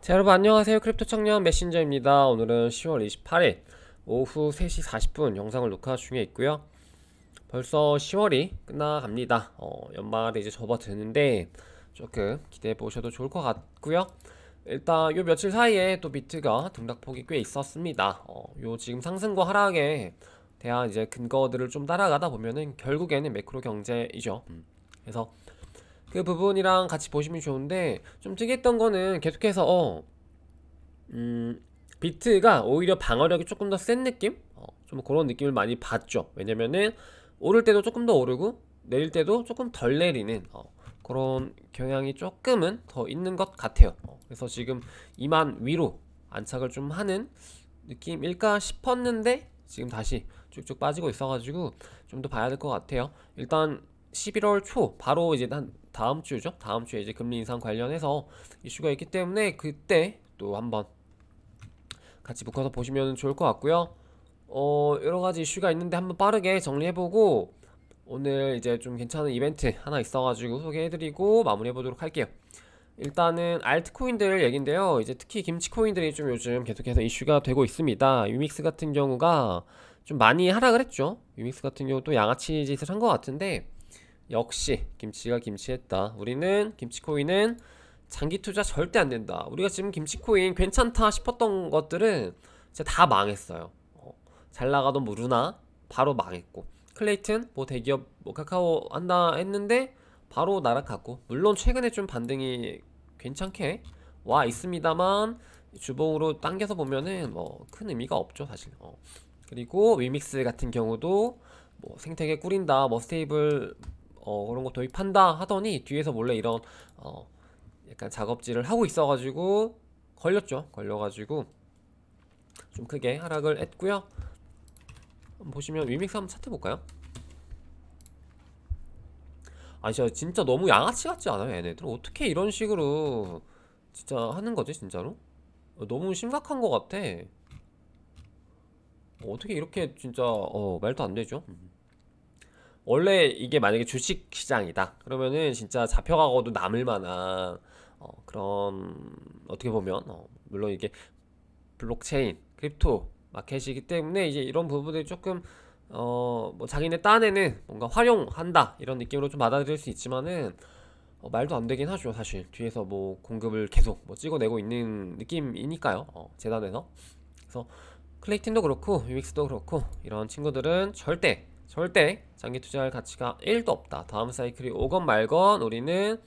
자, 여러분 안녕하세요. 크립토 청년 메신저입니다. 오늘은 10월 28일 오후 3시 40분 영상을 녹화 중에 있고요. 벌써 10월이 끝나갑니다. 연말에 이제 접어드는데 조금 기대해 보셔도 좋을 것 같고요. 일단 요 며칠 사이에 또 비트가 등락폭이 꽤 있었습니다. 요 지금 상승과 하락에 대한 이제 근거들을 좀 따라가다 보면은 결국에는 매크로 경제이죠. 그래서 그 부분이랑 같이 보시면 좋은데, 좀 특이했던 거는 계속해서 비트가 오히려 방어력이 조금 더 센 느낌? 좀 그런 느낌을 많이 받죠. 왜냐면은 오를 때도 조금 더 오르고 내릴 때도 조금 덜 내리는 그런 경향이 조금은 더 있는 것 같아요. 그래서 지금 2만 위로 안착을 좀 하는 느낌일까 싶었는데 지금 다시 쭉쭉 빠지고 있어가지고 좀 더 봐야 될 것 같아요. 일단 11월 초 바로 이제 한 다음 주죠. 다음 주에 이제 금리 인상 관련해서 이슈가 있기 때문에 그때 또 한번 같이 묶어서 보시면 좋을 것 같고요. 여러가지 이슈가 있는데 한번 빠르게 정리해보고 오늘 이제 좀 괜찮은 이벤트 하나 있어가지고 소개해드리고 마무리해보도록 할게요. 일단은 알트코인들 얘긴데요. 이제 특히 김치코인들이 좀 요즘 계속해서 이슈가 되고 있습니다. 유믹스 같은 경우가 좀 많이 하락을 했죠. 유믹스 같은 경우 또 양아치 짓을 한 것 같은데, 역시 김치가 김치했다. 우리는 김치코인은 장기 투자 절대 안 된다. 우리가 지금 김치코인 괜찮다 싶었던 것들은 진짜 다 망했어요. 잘 나가던 뭐 루나 바로 망했고, 클레이튼 뭐 대기업 뭐 카카오 한다 했는데 바로 나락갔고, 물론 최근에 좀 반등이 괜찮게 와 있습니다만 주봉으로 당겨서 보면은 뭐 큰 의미가 없죠 사실. 그리고 위믹스 같은 경우도 뭐 생태계 꾸린다, 뭐 스테이블 그런 거 도입한다 하더니 뒤에서 몰래 이런 약간 작업질을 하고 있어가지고 걸렸죠. 걸려가지고 좀 크게 하락을 했고요. 보시면 위믹스 한번 차트볼까요? 아니 진짜 너무 양아치 같지 않아요? 얘네들 어떻게 이런 식으로 진짜 하는 거지 진짜로? 너무 심각한 것 같아. 어떻게 이렇게 진짜 말도 안 되죠? 원래 이게 만약에 주식 시장이다 그러면은 진짜 잡혀가고도 남을 만한 그런, 어떻게 보면 물론 이게 블록체인 크립토 마켓이기 때문에 이제 이런 부분들이 조금 뭐 자기네 딴에는 뭔가 활용한다 이런 느낌으로 좀 받아들일 수 있지만은 말도 안 되긴 하죠 사실. 뒤에서 뭐 공급을 계속 뭐 찍어내고 있는 느낌이니까요. 재단에서. 그래서 클레이틴도 그렇고 유믹스도 그렇고 이런 친구들은 절대 장기 투자할 가치가 1도 없다. 다음 사이클이 오건 말건 우리는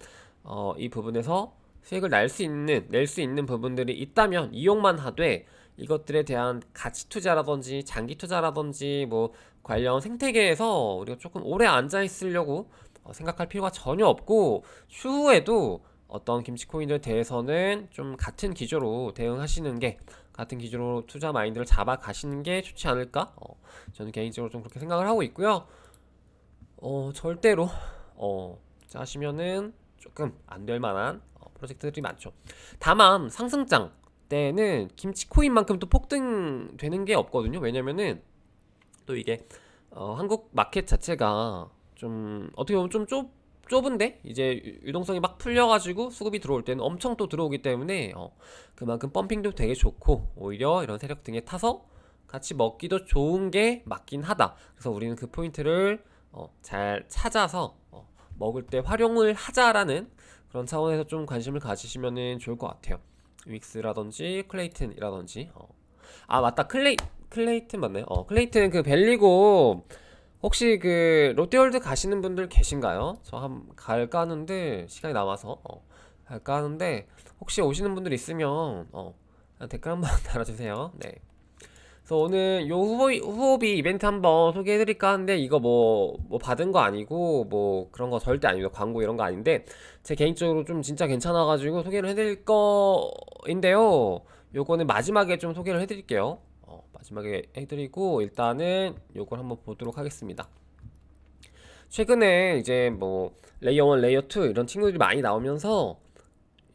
이 부분에서 수익을 낼 수 있는 부분들이 있다면 이용만 하되, 이것들에 대한 가치 투자라든지 장기 투자라든지 뭐 관련 생태계에서 우리가 조금 오래 앉아 있으려고 생각할 필요가 전혀 없고, 추후에도 어떤 김치코인들에 대해서는 좀 같은 기조로 대응하시는 게, 같은 기조로 투자 마인드를 잡아 가시는 게 좋지 않을까? 저는 개인적으로 좀 그렇게 생각을 하고 있고요. 절대로 짜시면은 조금 안 될 만한 프로젝트들이 많죠. 다만 상승장 때는 김치코인만큼 또 폭등되는 게 없거든요. 왜냐면은 또 이게 한국 마켓 자체가 좀 어떻게 보면 좀 좁은데 이제 유동성이 막 풀려가지고 수급이 들어올 때는 엄청 또 들어오기 때문에 그만큼 펌핑도 되게 좋고, 오히려 이런 세력 등에 타서 같이 먹기도 좋은 게 맞긴 하다. 그래서 우리는 그 포인트를 잘 찾아서 먹을 때 활용을 하자라는 그런 차원에서 좀 관심을 가지시면 좋을 것 같아요. 윅스라든지 클레이튼이라든지. 아 맞다, 클레이튼 맞나요? 클레이튼 그 벨리고 혹시 그 롯데월드 가시는 분들 계신가요? 저 한 갈까 하는데 시간이 남아서 갈까 하는데, 혹시 오시는 분들 있으면 댓글 한번 달아주세요. 네. 그래서 오늘 요 후보비 이벤트 한번 소개해드릴까 하는데, 이거 뭐 받은 거 아니고 뭐 그런 거 절대 아닙니다. 광고 이런 거 아닌데 제 개인적으로 좀 진짜 괜찮아가지고 소개를 해드릴 거인데요. 요거는 마지막에 좀 소개를 해드릴게요. 마지막에 해드리고 일단은 요걸 한번 보도록 하겠습니다. 최근에 이제 뭐 레이어 1, 레이어 2 이런 친구들이 많이 나오면서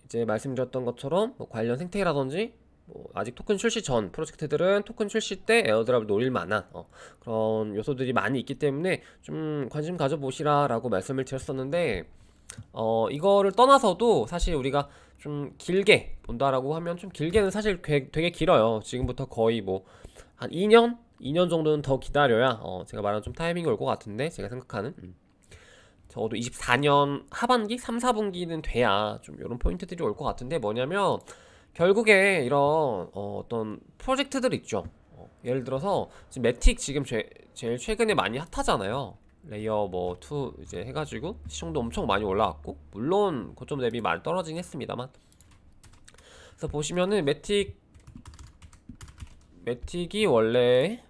이제 말씀드렸던 것처럼 뭐 관련 생태계라든지 뭐 아직 토큰 출시 전 프로젝트들은 토큰 출시 때 에어드랍을 노릴 만한 그런 요소들이 많이 있기 때문에 좀 관심 가져보시라 라고 말씀을 드렸었는데, 이거를 떠나서도 사실 우리가 좀 길게 본다라고 하면 좀 길게는 사실 되게 길어요. 지금부터 거의 뭐 한 2년? 2년 정도는 더 기다려야 제가 말한 좀 타이밍이 올 것 같은데 제가 생각하는 적어도 24년 하반기? 3, 4분기는 돼야 좀 이런 포인트들이 올 것 같은데 뭐냐면 결국에 이런 어떤 프로젝트들 있죠. 예를 들어서 지금 매틱 지금 제일 최근에 많이 핫하잖아요. 레이어 뭐 2 이제 해가지고 시청도 엄청 많이 올라왔고 물론 고점 대비 많이 떨어지긴 했습니다만 그래서 보시면은 매틱이 원래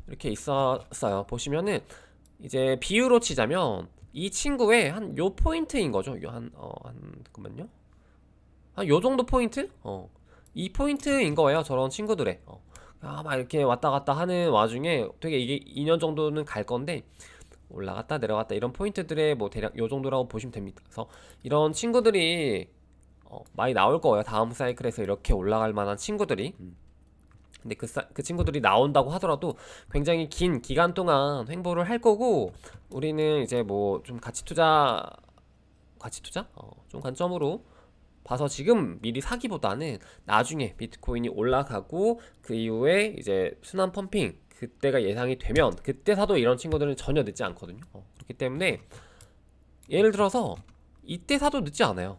이렇게 있었어요. 보시면은 이제 비유로 치자면 이 친구의 한 요 포인트인 거죠. 잠깐만요. 한 요 정도 포인트? 이 포인트인 거예요. 저런 친구들의. 막 이렇게 왔다 갔다 하는 와중에 되게 이게 2년 정도는 갈 건데 올라갔다 내려갔다 이런 포인트들의 뭐 대략 요 정도라고 보시면 됩니다. 그래서 이런 친구들이 많이 나올 거예요. 다음 사이클에서 이렇게 올라갈 만한 친구들이. 근데 그 친구들이 나온다고 하더라도 굉장히 긴 기간 동안 횡보를 할 거고 우리는 이제 뭐 좀 가치 투자? 좀 관점으로 봐서 지금 미리 사기보다는 나중에 비트코인이 올라가고 그 이후에 이제 순환 펌핑 그때가 예상이 되면 그때 사도 이런 친구들은 전혀 늦지 않거든요. 그렇기 때문에 예를 들어서 이때 사도 늦지 않아요.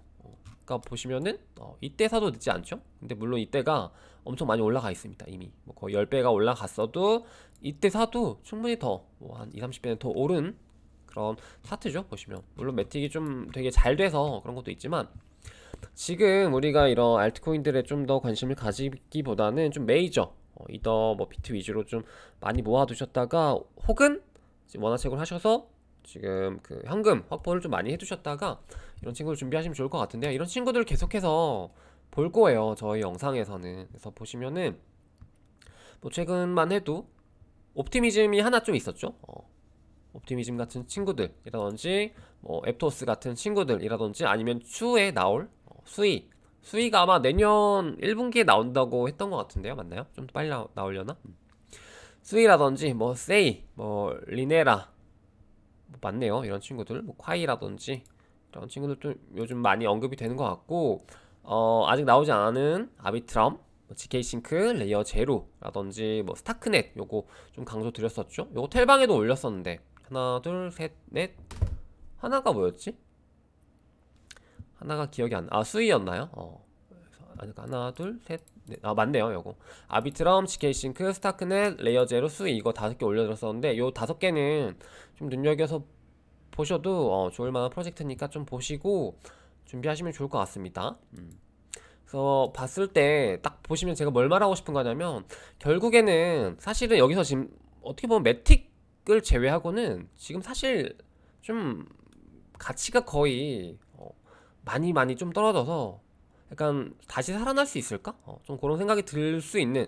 그러니까 보시면은 이때 사도 늦지 않죠. 근데 물론 이때가 엄청 많이 올라가 있습니다. 이미 뭐 거의 10배가 올라갔어도 이때 사도 충분히 더 뭐 한 2, 30배는 더 오른 그런 차트죠. 보시면 물론 매틱이 좀 되게 잘 돼서 그런 것도 있지만 지금 우리가 이런 알트코인들에 좀 더 관심을 가지기보다는 좀 메이저 이더 뭐 비트 위주로 좀 많이 모아두셨다가 혹은 원화채굴 하셔서 지금 그 현금 확보를 좀 많이 해두셨다가 이런 친구들 준비하시면 좋을 것 같은데요. 이런 친구들 계속해서 볼 거예요. 저희 영상에서는. 그래서 보시면은 뭐 최근만 해도 옵티미즘이 하나 좀 있었죠. 옵티미즘 같은 친구들이라든지 뭐 앱토스 같은 친구들이라든지 아니면 추후에 나올 수위가 아마 내년 1분기에 나온다고 했던 것 같은데요. 맞나요? 좀 더 빨리 나오려나? 수위라든지 뭐 세이 뭐 리네라 뭐 맞네요. 이런 친구들 뭐 콰이라든지 이런 친구들도 요즘 많이 언급이 되는 것 같고 아직 나오지 않은 아비트럼 뭐 GK싱크 레이어 제로라든지 뭐 스타크넷 요거 좀 강조 드렸었죠. 요거 텔방에도 올렸었는데 하나 둘 셋 넷 하나가 뭐였지? 하나가 기억이 수위였나요? 아니 하나 둘 셋 넷 맞네요. 요거 아비트럼 GK싱크 스타크넷 레이어 제로 수위 이거 5개 올려드렸었는데 요 5개는 좀 눈여겨서 보셔도 좋을 만한 프로젝트니까 좀 보시고 준비하시면 좋을 것 같습니다. 그래서 봤을 때 딱 보시면 제가 뭘 말하고 싶은 거냐면 결국에는 사실은 여기서 지금 어떻게 보면 매틱을 제외하고는 지금 사실 좀 가치가 거의 많이 좀 떨어져서 약간 다시 살아날 수 있을까? 좀 그런 생각이 들 수 있는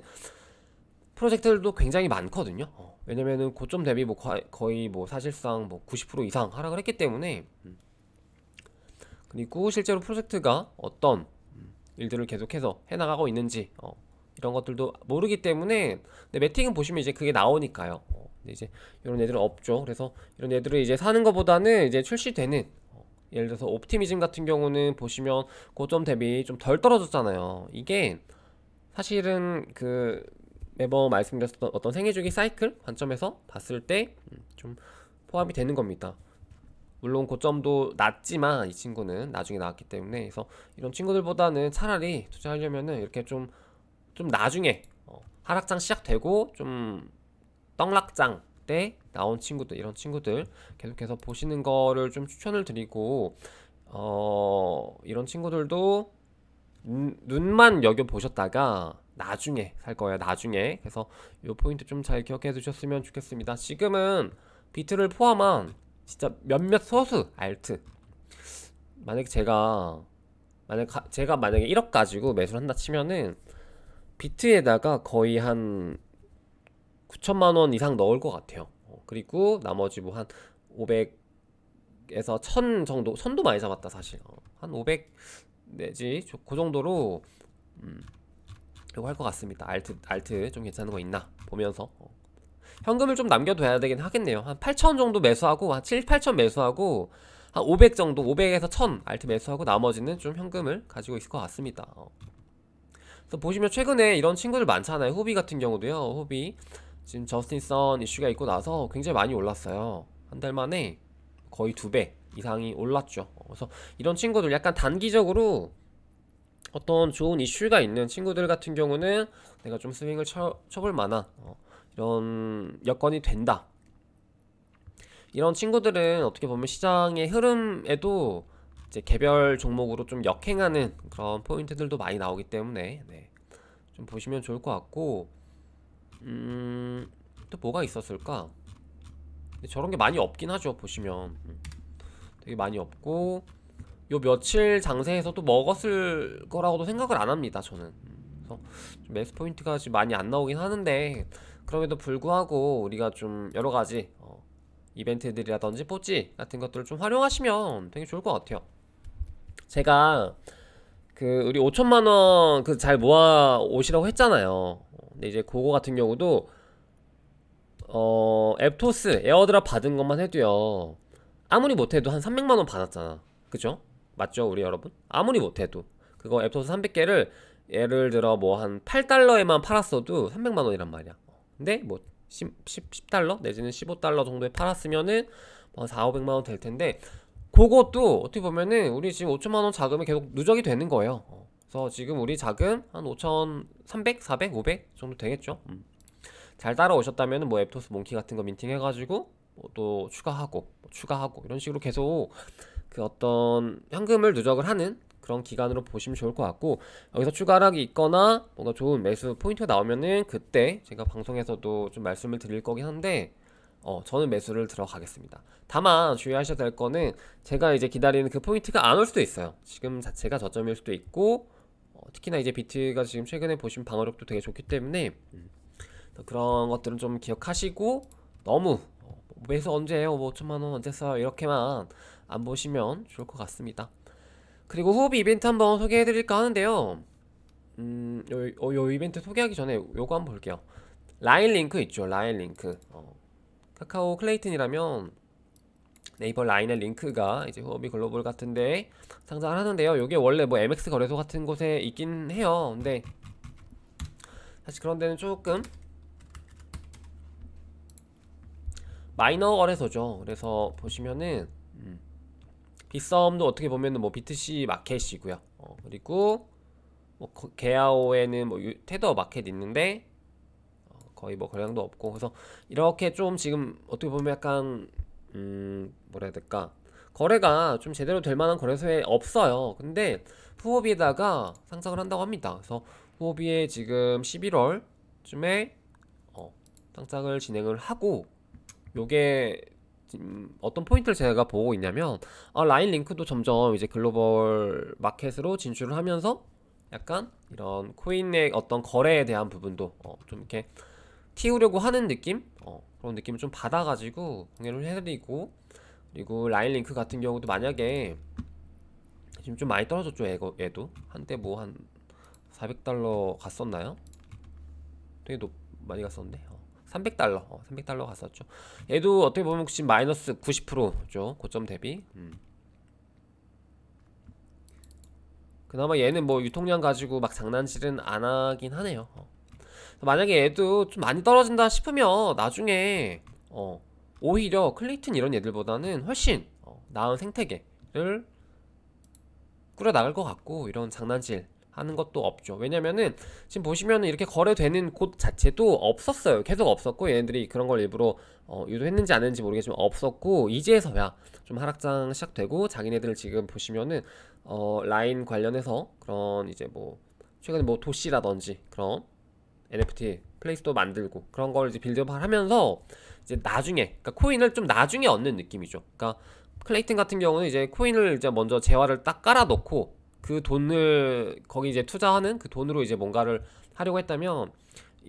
프로젝트들도 굉장히 많거든요. 왜냐면은 고점 대비 뭐 거의 뭐 사실상 뭐 90% 이상 하락을 했기 때문에 그리고 실제로 프로젝트가 어떤 일들을 계속해서 해나가고 있는지 이런 것들도 모르기 때문에 근데 매틱은 보시면 이제 그게 나오니까요. 근데 이제 이런 애들은 없죠. 그래서 이런 애들을 이제 사는 것보다는 이제 출시되는 예를 들어서 옵티미즘 같은 경우는 보시면 고점 대비 좀 덜 떨어졌잖아요. 이게 사실은 그 매번 말씀드렸던 어떤 생애주기 사이클 관점에서 봤을 때 좀 포함이 되는 겁니다. 물론 고점도 낮지만 이 친구는 나중에 나왔기 때문에 그래서 이런 친구들보다는 차라리 투자하려면은 이렇게 좀 나중에 하락장 시작되고 좀 떡락장 때 나온 친구들 이런 친구들 계속해서 보시는 거를 좀 추천을 드리고 이런 친구들도 눈만 여겨 보셨다가 나중에 살 거예요. 나중에. 그래서 요 포인트 좀 잘 기억해 두셨으면 좋겠습니다. 지금은 비트를 포함한 진짜 몇몇 소수 알트 만약에 제가 만약에 1억 가지고 매수를 한다 치면은 비트에다가 거의 한 9천만 원 이상 넣을 것 같아요. 그리고 나머지 뭐 한 500에서 1000 정도, 1000도 많이 잡았다 사실. 한 500 내지 그 정도로 이거 할 것 같습니다. 알트 좀 괜찮은 거 있나 보면서 현금을 좀 남겨둬야 되긴 하겠네요. 한 8천 정도 매수하고 한 7, 8천 매수하고 한 500 정도 500에서 1000 알트 매수하고 나머지는 좀 현금을 가지고 있을 것 같습니다. 그래서 보시면 최근에 이런 친구들 많잖아요. 호비 같은 경우도요. 호비 지금 저스틴 선 이슈가 있고 나서 굉장히 많이 올랐어요. 한 달 만에 거의 2배 이상이 올랐죠. 그래서 이런 친구들 약간 단기적으로 어떤 좋은 이슈가 있는 친구들 같은 경우는 내가 좀 스윙을 쳐볼 만한 이런 여건이 된다. 이런 친구들은 어떻게 보면 시장의 흐름에도 이제 개별 종목으로 좀 역행하는 그런 포인트들도 많이 나오기 때문에 네, 좀 보시면 좋을 것 같고 또 뭐가 있었을까? 저런 게 많이 없긴 하죠. 보시면 되게 많이 없고 요 며칠 장세에서도 먹었을 거라고도 생각을 안 합니다. 저는 그래서 좀 매수 포인트가 지금 많이 안 나오긴 하는데 그럼에도 불구하고 우리가 좀 여러 가지 이벤트들이라든지 포지 같은 것들을 좀 활용하시면 되게 좋을 것 같아요. 제가 그 우리 5천만원 그 잘 모아 오시라고 했잖아요. 근데 이제 그거 같은 경우도 앱토스 에어드랍 받은 것만 해도요 아무리 못해도 한 300만원 받았잖아. 그죠? 맞죠 우리 여러분? 아무리 못해도 그거 앱토스 300개를 예를 들어 뭐 한 8달러에만 팔았어도 300만원이란 말이야. 근데 뭐 10달러 내지는 15달러 정도에 팔았으면은 뭐 4, 500만원 될 텐데 그것도 어떻게 보면은 우리 지금 5천만원 자금이 계속 누적이 되는 거예요. 그래서 지금 우리 자금 한 5,300, 400, 500 정도 되겠죠. 잘 따라오셨다면은 뭐 앱토스 몽키 같은 거 민팅 해가지고 뭐또 추가하고 이런 식으로 계속 그 어떤 현금을 누적을 하는 그런 기간으로 보시면 좋을 것 같고 여기서 추가 하락이 있거나 뭔가 좋은 매수 포인트가 나오면은 그때 제가 방송에서도 좀 말씀을 드릴 거긴 한데 저는 매수를 들어가겠습니다. 다만 주의하셔야 될 거는 제가 이제 기다리는 그 포인트가 안 올 수도 있어요. 지금 자체가 저점일 수도 있고 특히나 이제 비트가 지금 최근에 보시면 방어력도 되게 좋기 때문에 그런 것들은 좀 기억하시고 너무 매수 언제 해요? 뭐 5천만원 언제 써요? 이렇게만 안 보시면 좋을 것 같습니다. 그리고 후기 이벤트 한번 소개해드릴까 하는데요. 요 이벤트 소개하기 전에 요거 한번 볼게요. 라인 링크 있죠. 라인 링크. 카카오 클레이튼이라면 네이버 라인의 링크가 이제 후오비 글로벌 같은데 상장을 하는데요. 요게 원래 뭐 MX 거래소 같은 곳에 있긴 해요. 근데 사실 그런 데는 조금 마이너 거래소죠. 그래서 보시면은 빗썸도 어떻게 보면은 뭐 비트C 마켓이고요. 그리고 뭐 게아오에는 뭐 테더 마켓 있는데 거의 뭐 거래량도 없고 그래서 이렇게 좀 지금 어떻게 보면 약간 뭐라 해야 될까 거래가 좀 제대로 될 만한 거래소에 없어요. 근데 후오비에다가 상장을 한다고 합니다. 그래서 후오비에 지금 11월쯤에 상장을 진행을 하고 요게 어떤 포인트를 제가 보고 있냐면 라인 링크도 점점 이제 글로벌 마켓으로 진출을 하면서 약간 이런 코인의 어떤 거래에 대한 부분도 좀 이렇게 튀우려고 하는 느낌? 그런 느낌을 좀 받아가지고 공유를 해드리고 그리고 라인 링크 같은 경우도 만약에 지금 좀 많이 떨어졌죠. 얘도 한때 뭐 한 400달러 갔었나요? 되게 많이 갔었는데 300달러 300달러 갔었죠. 얘도 어떻게 보면 지금 마이너스 90%죠 고점 대비. 그나마 얘는 뭐 유통량 가지고 막 장난질은 안 하긴 하네요. 만약에 얘도 좀 많이 떨어진다 싶으면 나중에 오히려 클레이튼 이런 얘들보다는 훨씬 나은 생태계를 꾸려 나갈 것 같고 이런 장난질 하는 것도 없죠. 왜냐면은 지금 보시면은 이렇게 거래되는 곳 자체도 없었어요. 계속 없었고 얘네들이 그런 걸 일부러 유도했는지 안 했는지 모르겠지만 없었고 이제서야 좀 하락장 시작되고 자기네들 지금 보시면은 라인 관련해서 그런 이제 뭐 최근에 뭐 도시라든지 그런 NFT 플레이스토어 만들고 그런 걸 이제 빌드업을 하면서 이제 나중에 그러니까 코인을 좀 나중에 얻는 느낌이죠. 그러니까 클레이튼 같은 경우는 이제 코인을 이제 먼저 재화를 딱 깔아놓고 그 돈을 거기 이제 투자하는 그 돈으로 이제 뭔가를 하려고 했다면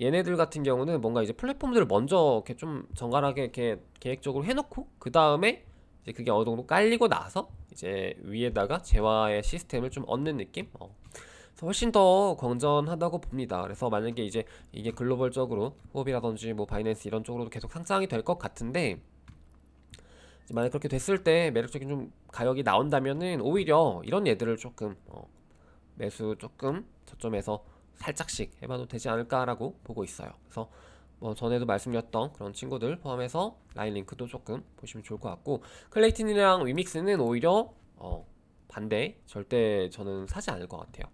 얘네들 같은 경우는 뭔가 이제 플랫폼들을 먼저 이렇게 좀 정갈하게 이렇게 계획적으로 해놓고 그 다음에 이제 그게 어느 정도 깔리고 나서 이제 위에다가 재화의 시스템을 좀 얻는 느낌? 그래서 훨씬 더 건전하다고 봅니다. 그래서 만약에 이제 이게 글로벌적으로 후업이라든지 뭐 바이낸스 이런 쪽으로도 계속 상장이 될 것 같은데, 만약 그렇게 됐을 때 매력적인 좀 가격이 나온다면은 오히려 이런 얘들을 조금 매수 조금 저점에서 살짝씩 해봐도 되지 않을까라고 보고 있어요. 그래서 뭐 전에도 말씀드렸던 그런 친구들 포함해서 라인링크도 조금 보시면 좋을 것 같고, 클레이틴이랑 위믹스는 오히려 반대, 절대 저는 사지 않을 것 같아요.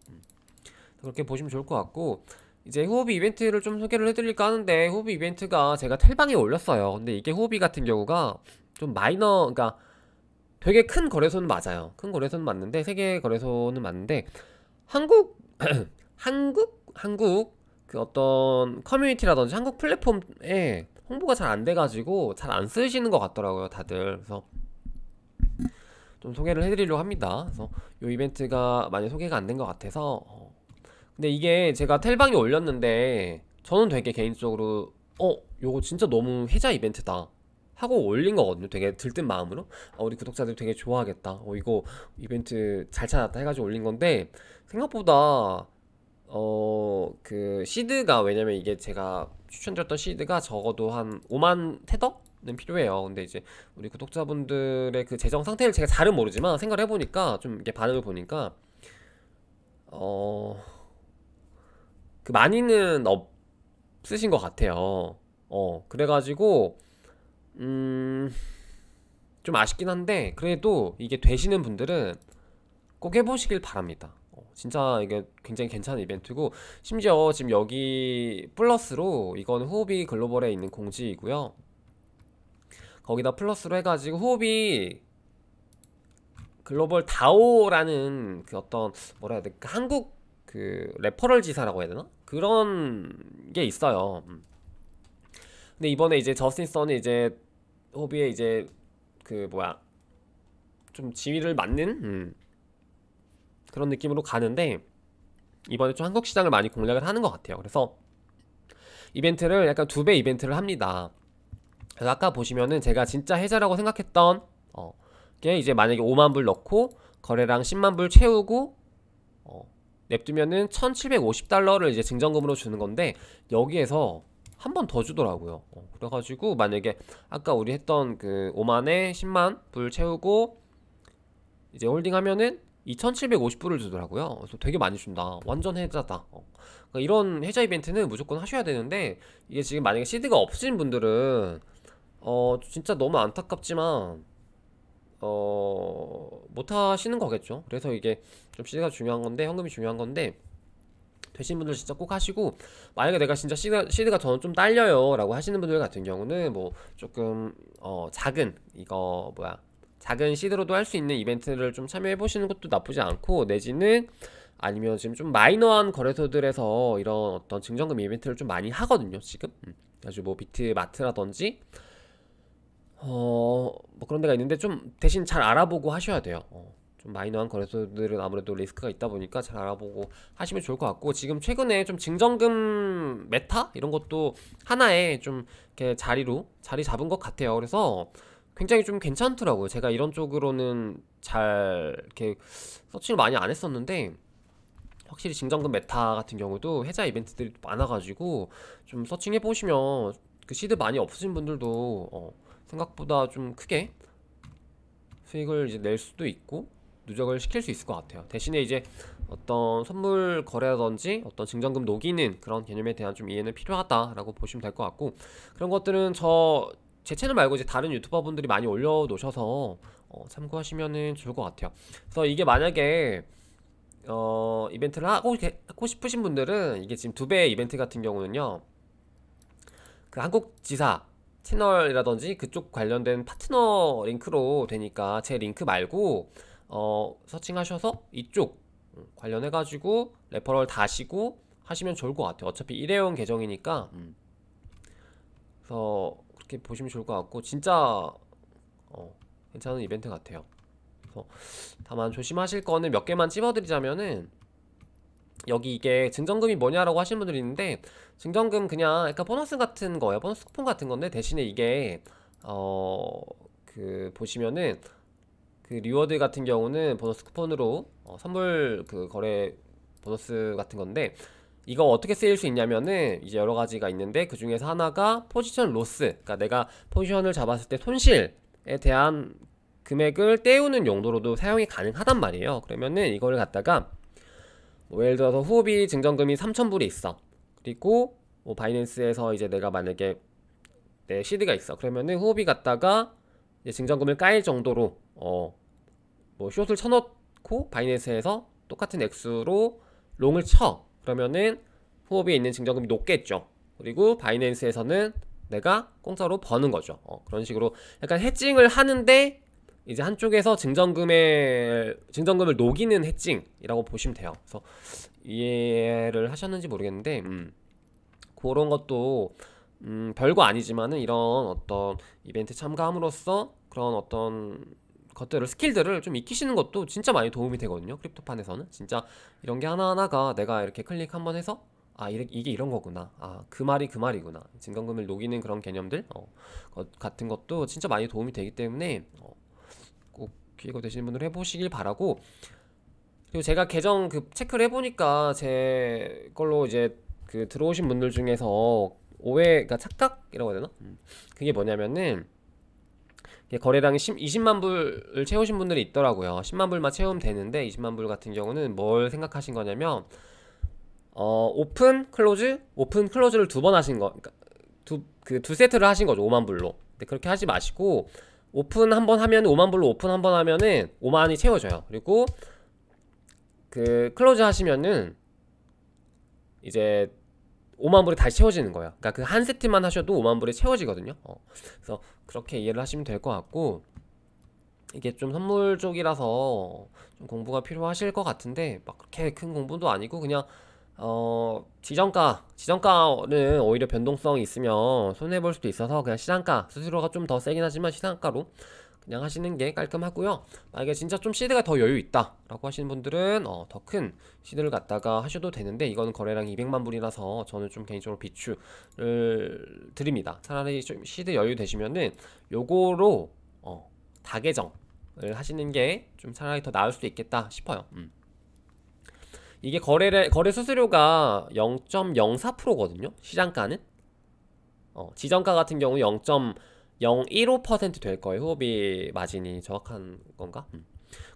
그렇게 보시면 좋을 것 같고, 이제 후오비 이벤트를 좀 소개를 해드릴까 하는데, 후오비 이벤트가 제가 텔방에 올렸어요. 근데 이게 후오비 같은 경우가 좀 마이너, 그러니까 되게 큰 거래소는 맞아요. 큰 거래소는 맞는데, 세계 거래소는 맞는데, 한국 한국 그 어떤 커뮤니티라든지 한국 플랫폼에 홍보가 잘 안 돼가지고 잘 안 쓰시는 것 같더라고요, 다들. 그래서 좀 소개를 해드리려고 합니다. 그래서 이 이벤트가 많이 소개가 안 된 것 같아서 근데 이게 제가 텔방에 올렸는데 저는 되게 개인적으로 요거 진짜 너무 혜자 이벤트다 하고 올린 거거든요. 되게 들뜬 마음으로 우리 구독자들 되게 좋아하겠다, 이거 이벤트 잘 찾았다 해가지고 올린 건데, 생각보다 그 시드가, 왜냐면 이게 제가 추천드렸던 시드가 적어도 한 5만 테더는 필요해요. 근데 이제 우리 구독자분들의 그 재정 상태를 제가 잘은 모르지만 생각을 해보니까, 좀 이렇게 반응을 보니까 그 많이는 없으신 것 같아요. 그래가지고 좀 아쉽긴 한데, 그래도 이게 되시는 분들은 꼭 해보시길 바랍니다. 진짜 이게 굉장히 괜찮은 이벤트고, 심지어 지금 여기 플러스로, 이거는 후오비 글로벌에 있는 공지이고요, 거기다 플러스로 해가지고 후오비 글로벌 다오라는 그 어떤 뭐라 해야 될까, 한국 그 레퍼럴 지사라고 해야 되나? 그런 게 있어요. 근데 이번에 이제 저스틴 선이 이제 호비에 이제 그 뭐야 좀 지위를 맡는 그런 느낌으로 가는데, 이번에 좀 한국 시장을 많이 공략을 하는 것 같아요. 그래서 이벤트를 약간 2배 이벤트를 합니다. 그래서 아까 보시면은 제가 진짜 혜자라고 생각했던 게, 이제 만약에 5만 불 넣고 거래량 10만 불 채우고 냅두면은 1750달러를 이제 증정금으로 주는 건데, 여기에서 한 번 더 주더라고요. 그래가지고 만약에 아까 우리 했던 그 5만에 10만 불 채우고 이제 홀딩하면은 2750불을 주더라고요. 그래서 되게 많이 준다, 완전 혜자다. 그러니까 이런 혜자 이벤트는 무조건 하셔야 되는데, 이게 지금 만약에 시드가 없으신 분들은 진짜 너무 안타깝지만 못 하시는 거겠죠. 그래서 이게 좀 시드가 중요한 건데, 현금이 중요한 건데, 되신 분들 진짜 꼭 하시고, 만약에 내가 진짜 시드가 저는 좀 딸려요 라고 하시는 분들 같은 경우는 뭐 조금 작은 이거 뭐야 작은 시드로도 할 수 있는 이벤트를 좀 참여해 보시는 것도 나쁘지 않고, 내지는 아니면 지금 좀 마이너한 거래소들에서 이런 어떤 증정금 이벤트를 좀 많이 하거든요, 지금. 아주 뭐 비트마트라든지 뭐 그런 데가 있는데, 좀 대신 잘 알아보고 하셔야 돼요. 좀 마이너한 거래소들은 아무래도 리스크가 있다 보니까 잘 알아보고 하시면 좋을 것 같고, 지금 최근에 좀 증정금 메타 이런 것도 하나의 좀 이렇게 자리 잡은 것 같아요. 그래서 굉장히 좀 괜찮더라고요. 제가 이런 쪽으로는 잘 이렇게 서치를 많이 안 했었는데, 확실히 증정금 메타 같은 경우도 해자 이벤트들이 많아가지고 좀 서칭해 보시면 그 시드 많이 없으신 분들도 생각보다 좀 크게 수익을 이제 낼 수도 있고 누적을 시킬 수 있을 것 같아요. 대신에 이제 어떤 선물 거래라든지 어떤 증정금 녹이는 그런 개념에 대한 좀 이해는 필요하다라고 보시면 될 것 같고, 그런 것들은 제 채널 말고 이제 다른 유튜버 분들이 많이 올려놓으셔서 참고하시면은 좋을 것 같아요. 그래서 이게 만약에 이벤트를 하고 싶으신 분들은, 이게 지금 2배 이벤트 같은 경우는요, 그 한국 지사 채널이라든지 그쪽 관련된 파트너 링크로 되니까, 제 링크 말고 서칭하셔서 이쪽 관련해가지고 레퍼럴 다시고 하시면 좋을 것 같아요. 어차피 일회용 계정이니까. 그래서 그렇게 보시면 좋을 것 같고, 진짜 괜찮은 이벤트 같아요. 그래서 다만 조심하실 거는 몇 개만 찝어드리자면은, 여기 이게 증정금이 뭐냐라고 하시는 분들이 있는데, 증정금 그냥 약간 보너스 같은 거예요. 보너스 쿠폰 같은 건데, 대신에 이게 그 보시면은 그 리워드 같은 경우는 보너스 쿠폰으로 선물 그 거래 보너스 같은 건데, 이거 어떻게 쓰일 수 있냐면은 이제 여러 가지가 있는데 그 중에서 하나가 포지션 로스, 그러니까 내가 포지션을 잡았을 때 손실에 대한 금액을 떼우는 용도로도 사용이 가능하단 말이에요. 그러면은 이거를 갖다가 뭐 예를 들어서 후업이 증정금이 3,000불이 있어. 그리고 뭐 바이낸스에서 이제 내가 만약에 내 시드가 있어. 그러면은 후업이 갖다가 이제 증정금을 까일 정도로 뭐 숏을 쳐놓고 바이낸스에서 똑같은 액수로 롱을 쳐. 그러면은 후업에 있는 증정금이 높겠죠. 그리고 바이낸스에서는 내가 공짜로 버는 거죠. 그런 식으로 약간 해칭을 하는데 이제 한쪽에서 증정금을 녹이는 해칭이라고 보시면 돼요. 그래서 이해를 하셨는지 모르겠는데 그런 것도 별거 아니지만은 이런 어떤 이벤트 참가함으로써 그런 어떤 것들을 스킬들을 좀 익히시는 것도 진짜 많이 도움이 되거든요. 크립토판에서는 진짜 이런 게 하나하나가 내가 이렇게 클릭 한번 해서 이게 이런 거구나, 그 말이 그 말이구나, 증강금을 녹이는 그런 개념들 같은 것도 진짜 많이 도움이 되기 때문에 꼭 기회가 되시는 분들 해보시길 바라고. 그리고 제가 계정 체크를 해보니까 제 걸로 이제 들어오신 분들 중에서 오해가 착각이라고 해야 되나? 그게 뭐냐면은 거래량이 20만 불을 채우신 분들이 있더라고요. 10만 불만 채우면 되는데 20만 불 같은 경우는 뭘 생각하신 거냐면 오픈 클로즈를 두 번 하신 거, 그러니까 두 세트를 하신 거죠. 5만 불로. 근데 그렇게 하지 마시고 오픈 한 번 하면 5만 불로 오픈 한 번 하면은 5만이 채워져요. 그리고 클로즈 하시면은 이제 5만 불이 다시 채워지는 거예요. 그러니까 그 한 세트만 하셔도 5만 불이 채워지거든요. 그래서 그렇게 이해를 하시면 될 것 같고, 이게 좀 선물 쪽이라서 좀 공부가 필요하실 것 같은데 막 그렇게 큰 공부도 아니고 그냥 지정가는 오히려 변동성이 있으면 손해볼 수도 있어서 그냥 시장가, 수수료가 좀 더 세긴 하지만 시장가로 그냥 하시는 게 깔끔하고요. 만약에 진짜 좀 시드가 더 여유 있다 라고 하시는 분들은 더 큰 시드를 갖다가 하셔도 되는데, 이거는 거래량 200만 불이라서 저는 좀 개인적으로 비추를 드립니다. 차라리 좀 시드 여유 되시면은 요거로 다계정을 하시는 게 좀 차라리 더 나을 수도 있겠다 싶어요. 이게 거래 수수료가 0.04%거든요 시장가는. 지정가 같은 경우 0.015% 될 거예요. 후업이 마진이 정확한 건가?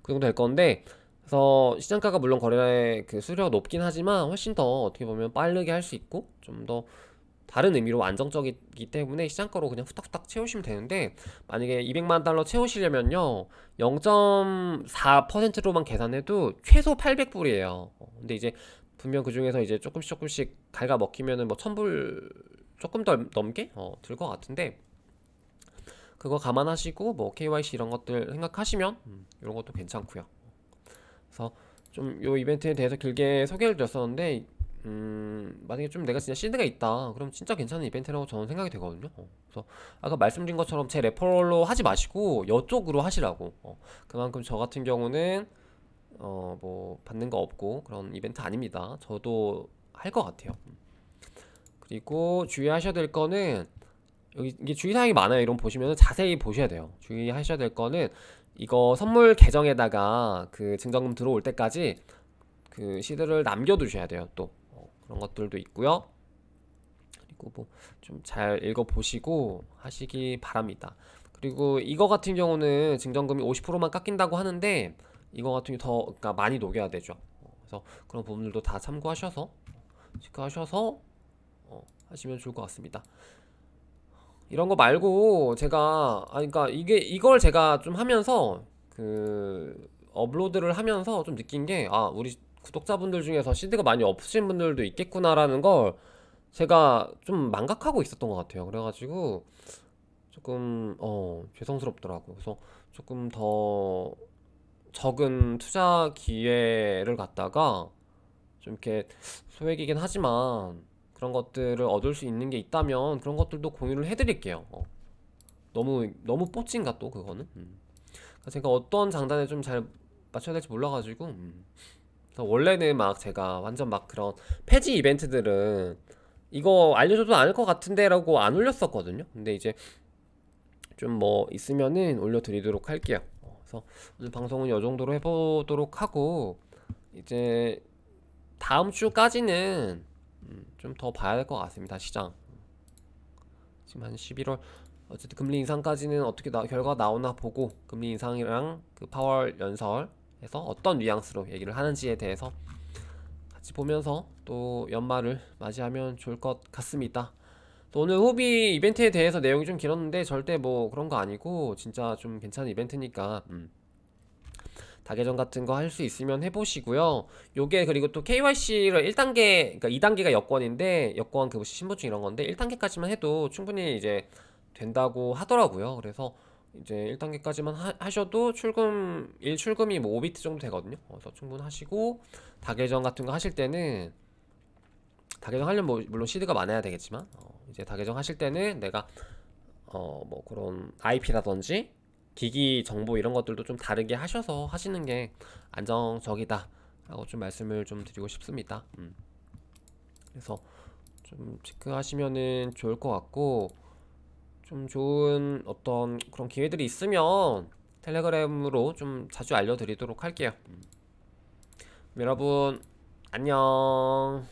그 정도 될 건데, 그래서 시장가가 물론 거래 수수료가 높긴 하지만 훨씬 더 어떻게 보면 빠르게 할 수 있고 좀 더 다른 의미로 안정적이기 때문에 시장가로 그냥 후딱후딱 채우시면 되는데, 만약에 200만 달러 채우시려면요 0.4%로만 계산해도 최소 800불이에요. 근데 이제 분명 그 중에서 이제 조금씩 갈가 먹히면은 뭐 1000불 조금 더 넘게 들 것 같은데, 그거 감안하시고 뭐 KYC 이런 것들 생각하시면 이런 것도 괜찮고요. 그래서 좀 요 이벤트에 대해서 길게 소개를 드렸었는데, 만약에 좀 내가 진짜 시드가 있다 그럼 진짜 괜찮은 이벤트라고 저는 생각이 되거든요. 그래서 아까 말씀드린 것처럼 제 레퍼럴로 하지 마시고 이쪽으로 하시라고. 그만큼 저 같은 경우는 뭐 받는 거 없고 그런 이벤트 아닙니다. 저도 할 것 같아요. 그리고 주의하셔야 될 거는, 여기 이게 주의사항이 많아요. 이런 보시면 자세히 보셔야 돼요. 주의하셔야 될 거는 이거 선물 계정에다가 증정금 들어올 때까지 시드를 남겨두셔야 돼요. 또 그런 것들도 있고요. 그리고 뭐 좀 잘 읽어보시고 하시기 바랍니다. 그리고 이거 같은 경우는 증정금이 50%만 깎인다고 하는데 이거 같은 경우 그러니까 많이 녹여야 되죠. 그래서 그런 부분들도 다 참고하셔서 체크하셔서 하시면 좋을 것 같습니다. 이런 거 말고 제가 그러니까 이걸 제가 좀 하면서 업로드를 하면서 좀 느낀 게, 우리 구독자분들 중에서 시드가 많이 없으신 분들도 있겠구나라는 걸 제가 좀 망각하고 있었던 것 같아요. 그래가지고 조금 죄송스럽더라고요. 그래서 조금 더 적은 투자 기회를 갖다가 좀 이렇게 소액이긴 하지만 그런 것들을 얻을 수 있는 게 있다면 그런 것들도 공유를 해드릴게요. 너무 뽀찐가 또 그거는. 제가 어떤 장단에 좀 잘 맞춰야 될지 몰라가지고. 그래서 원래는 막 제가 완전 막 그런 폐지 이벤트들은 이거 알려줘도 않을 것 같은데 라고 안 올렸었거든요. 근데 이제 좀 뭐 있으면은 올려드리도록 할게요. 그래서 오늘 방송은 이 정도로 해보도록 하고, 이제 다음 주까지는 좀 더 봐야 될 것 같습니다. 시장 지금 한 11월 어쨌든 금리 인상까지는 어떻게 결과가 나오나 보고, 금리 인상이랑 그 파월 연설에서 어떤 뉘앙스로 얘기를 하는지에 대해서 같이 보면서 또 연말을 맞이하면 좋을 것 같습니다. 또 오늘 호비 이벤트에 대해서 내용이 좀 길었는데 절대 뭐 그런 거 아니고 진짜 좀 괜찮은 이벤트니까 다계정 같은 거 할 수 있으면 해보시고요. 요게 그리고 또 KYC를 1단계, 그러니까 2단계가 여권인데, 여권 그 신분증 이런 건데 1단계까지만 해도 충분히 이제 된다고 하더라고요. 그래서 이제 1단계까지만 하셔도 출금이 뭐 5비트 정도 되거든요. 그래서 충분하시고, 다계정 같은 거 하실 때는, 다계정 하려면 뭐 물론 시드가 많아야 되겠지만 이제 다계정 하실 때는 내가 뭐 그런 IP라든지 기기 정보 이런 것들도 좀 다르게 하셔서 하시는 게 안정적이다 라고 좀 말씀을 좀 드리고 싶습니다. 그래서 좀 체크하시면은 좋을 것 같고, 좀 좋은 어떤 그런 기회들이 있으면 텔레그램으로 좀 자주 알려드리도록 할게요. 여러분 안녕.